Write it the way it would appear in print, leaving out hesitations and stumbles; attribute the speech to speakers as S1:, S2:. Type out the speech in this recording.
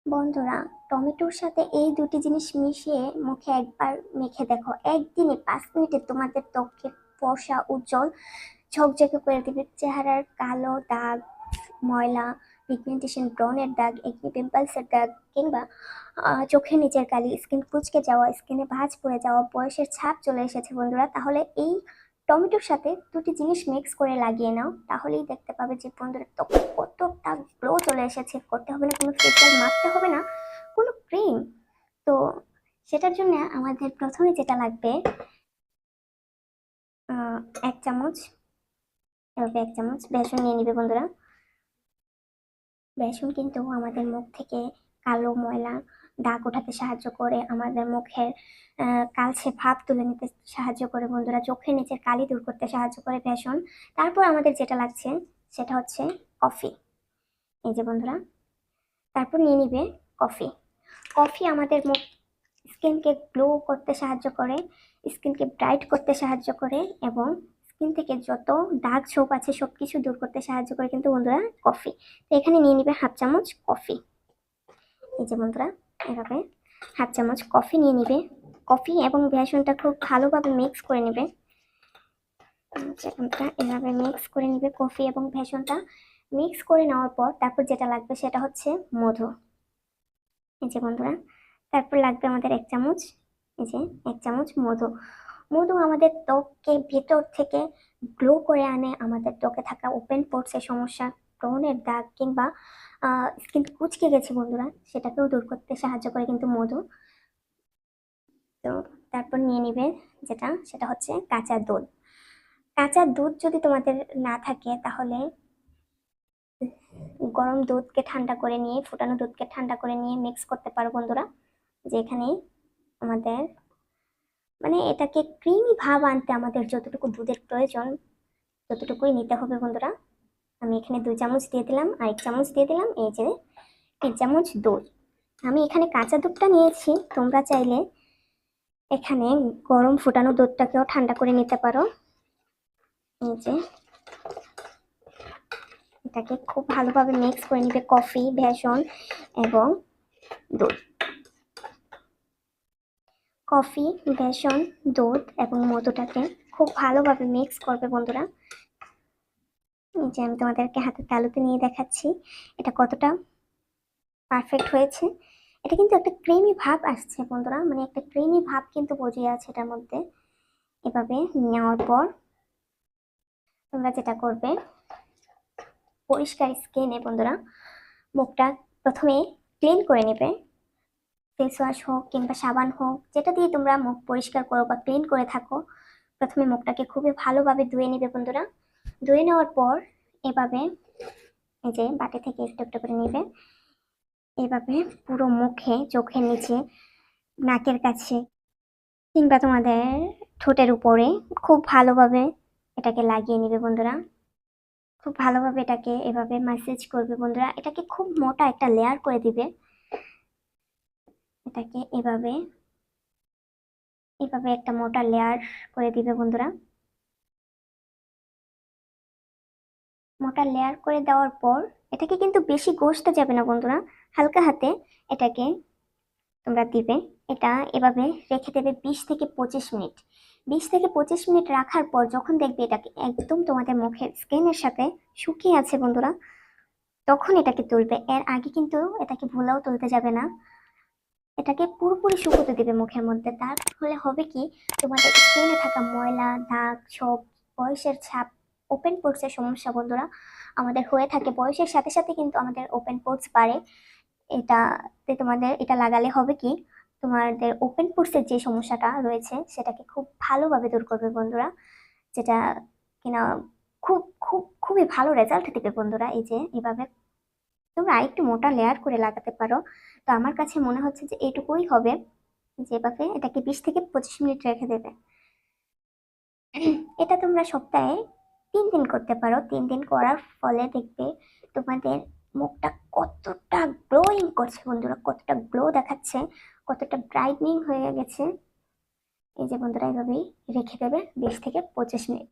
S1: বন্ধুরা, টমেটোর সাথে এই দুটি জিনিস মিশিয়ে মুখে একবার মেখে দেখো, একদিনে 5 মিনিটে তোমাদের ত্বকে ফর্সা, উজ্জ্বল, ঝকঝকে করে দিবে। চেহারার কালো দাগ, ময়লা, পিগমেন্টেশন, ব্রণের দাগ, একনি পিম্পলসের দাগ, কিংবা চোখের নিচের কালি, স্কিন কুঁচকে যাওয়া, স্কিনে ভাঁজ পড়ে যাওয়া, বয়সের ছাপ চলে এসেছে বন্ধুরা, তাহলে এই টমেটোর সাথে দুটি জিনিস মিক্স করে লাগিয়ে নাও। তাহলেই দেখতে পাবে যে বন্ধুরা ত্বকে কতটা গ্লো চলে এসেছে। করতে হবে না কোনো ফেসিয়াল, মাখতে হবে না কোনো ক্রিম। তো সেটার জন্য আমাদের প্রথমে যেটা লাগবে, 1 চামচ, এভাবে 1 চামচ বেসন নিয়ে নিবে বন্ধুরা। বেসন কিন্তু আমাদের মুখ থেকে কালো ময়লা দাগ ওঠাতে সাহায্য করে, আমাদের মুখের কালচে ভাব তুলে নিতে সাহায্য করে বন্ধুরা, চোখের নিচের কালি দূর করতে সাহায্য করে বেসন। তারপর আমাদের যেটা লাগছে সেটা হচ্ছে কফি। এই যে বন্ধুরা, তারপর নিয়ে নিবে কফি। কফি আমাদের মুখ স্কিনকে গ্লো করতে সাহায্য করে, স্কিনকে ব্রাইট করতে সাহায্য করে, এবং স্কিন থেকে যত দাগ ছোপ আছে সবকিছু দূর করতে সাহায্য করে কিন্তু বন্ধুরা কফি। তো এখানে নিয়ে নিবে 1/2 চামচ কফি। এই যে বন্ধুরা, এভাবে 1/2 চামচ কফি নিয়ে নিবে। কফি এবং বেসনটা খুব ভালোভাবে মিক্স করে নিবে। বন্ধুরা এভাবে মিক্স করে নিবে কফি এবং বেসনটা। মিক্স করে নেওয়ার পর তারপর যেটা লাগবে সেটা হচ্ছে মধু। এই যে বন্ধুরা, তারপর লাগবে আমাদের 1 চামচ, এই যে 1 চামচ মধু। মধু আমাদের ত্বককে ভেতর থেকে গ্লো করে আনে, আমাদের ত্বকে থাকা ওপেন পোর্সের সমস্যা, ব্রণের দাগ, কিংবা স্কিন কুঁচকে গেছে বন্ধুরা, সেটাকেও দূর করতে সাহায্য করে কিন্তু মধু। তো তারপর নিয়ে নিবে সেটা হচ্ছে কাঁচা দুধ। কাঁচা দুধ যদি তোমাদের না থাকে তাহলে গরম দুধকে ঠান্ডা করে নিয়ে, ফুটানো দুধকে ঠান্ডা করে নিয়ে মিক্স করতে পারো বন্ধুরা। যে এখানে আমাদের মানে এটাকে ক্রিমি ভাব আনতে আমাদের যতটুকু দুধের প্রয়োজন ততটুকুই নিতে হবে বন্ধুরা। আমি এখানে 2 চামচ দিয়ে দিলাম, আর 1 চামচ দিয়ে দিলাম, এই যে 3 চামচ দুধ। আমি এখানে কাঁচা দুধটা নিয়েছি, তোমরা চাইলে এখানে গরম ফুটানো দুধটাকেও ঠান্ডা করে নিতে পারো। এই যে এটাকে খুব ভালোভাবে মিক্স করে নিবে কফি, বেসন এবং দুধ। কফি, বেসন, দুধ এবং মধুটাকে খুব ভালোভাবে মিক্স করবে বন্ধুরা। এই যে আমি তোমাদেরকে হাতের তালুতে নিয়ে দেখাচ্ছি এটা কতটা পারফেক্ট হয়েছে। এটা কিন্তু একটা ক্রিমি ভাব আসছে বন্ধুরা, মানে একটা ক্রিমি ভাব কিন্তু বজিয়ে আছে এটার মধ্যে। এভাবে নেওয়ার পর তোমরা যেটা করবে, পরিষ্কার স্কিনে বন্ধুরা মুখটা প্রথমে ক্লিন করে নেবে। ফেস ওয়াশ হোক কিংবা সাবান হোক, যেটা দিয়ে তোমরা মুখ পরিষ্কার করো বা ক্লিন করে থাকো, প্রথমে মুখটাকে খুবই ভালোভাবে ধুয়ে নিবে বন্ধুরা। ধুয়ে নেওয়ার পর এভাবে এই যে বাটি থেকে একটু একটু করে নিবে, এভাবে পুরো মুখে, চোখের নিচে, নাকের কাছে, কিংবা তোমাদের ঠোঁটের উপরে খুব ভালোভাবে এটাকে লাগিয়ে নিবে বন্ধুরা। খুব ভালোভাবে এটাকে এভাবে ম্যাসেজ করবে বন্ধুরা। এটাকে খুব মোটা একটা লেয়ার করে দিবে। এটাকে এভাবে এভাবে একটা মোটা লেয়ার করে দিবে বন্ধুরা। মোটা লেয়ার করে দেওয়ার পর এটাকে কিন্তু বেশি ঘষতে যাবে না বন্ধুরা, হালকা হাতে এটাকে তোমরা দিবে। এটা এভাবে রেখে দেবে 20 থেকে 25 মিনিট। 20 থেকে 25 মিনিট রাখার পর যখন দেখবে এটাকে একদম তোমাদের মুখের স্কিনের সাথে শুকিয়ে আছে বন্ধুরা, তখন এটাকে তুলবে। এর আগে কিন্তু এটাকে ভুলেও তুলতে যাবে না। এটাকে পুরোপুরি শুকোতে দিবে মুখের মধ্যে। তাহলে হবে কি, তোমাদের স্কিনে থাকা ময়লা, দাগ, ছোপ, বয়সের ছাপ, ওপেন পোর্সের সমস্যা বন্ধুরা আমাদের হয়ে থাকে। বয়সের সাথে সাথে কিন্তু আমাদের ওপেন পোর্স বাড়ে। এটাতে তোমাদের এটা লাগালে হবে কি, তোমাদের ওপেন পোর্সের যে সমস্যাটা রয়েছে সেটাকে খুব ভালোভাবে দূর করবে বন্ধুরা, যেটা কিনা খুব খুব খুবই ভালো রেজাল্ট দিবে বন্ধুরা। এই যে এভাবে তোমরা আরেকটু মোটা লেয়ার করে লাগাতে পারো। তো আমার কাছে মনে হচ্ছে যে এইটুকুই হবে। যেভাবে এটাকে 20 থেকে 25 মিনিট রেখে দেবে। এটা তোমরা সপ্তাহে 3 দিন করতে পারো। 3 দিন করার ফলে দেখবে তোমাদের মুখটা কতটা গ্লোয়িং করছে বন্ধুরা, কতটা গ্লো দেখাচ্ছে, কতটা ব্রাইটনিং হয়ে গেছে। এই যে বন্ধুরা, এভাবেই রেখে দেবে 20 থেকে 25 মিনিট।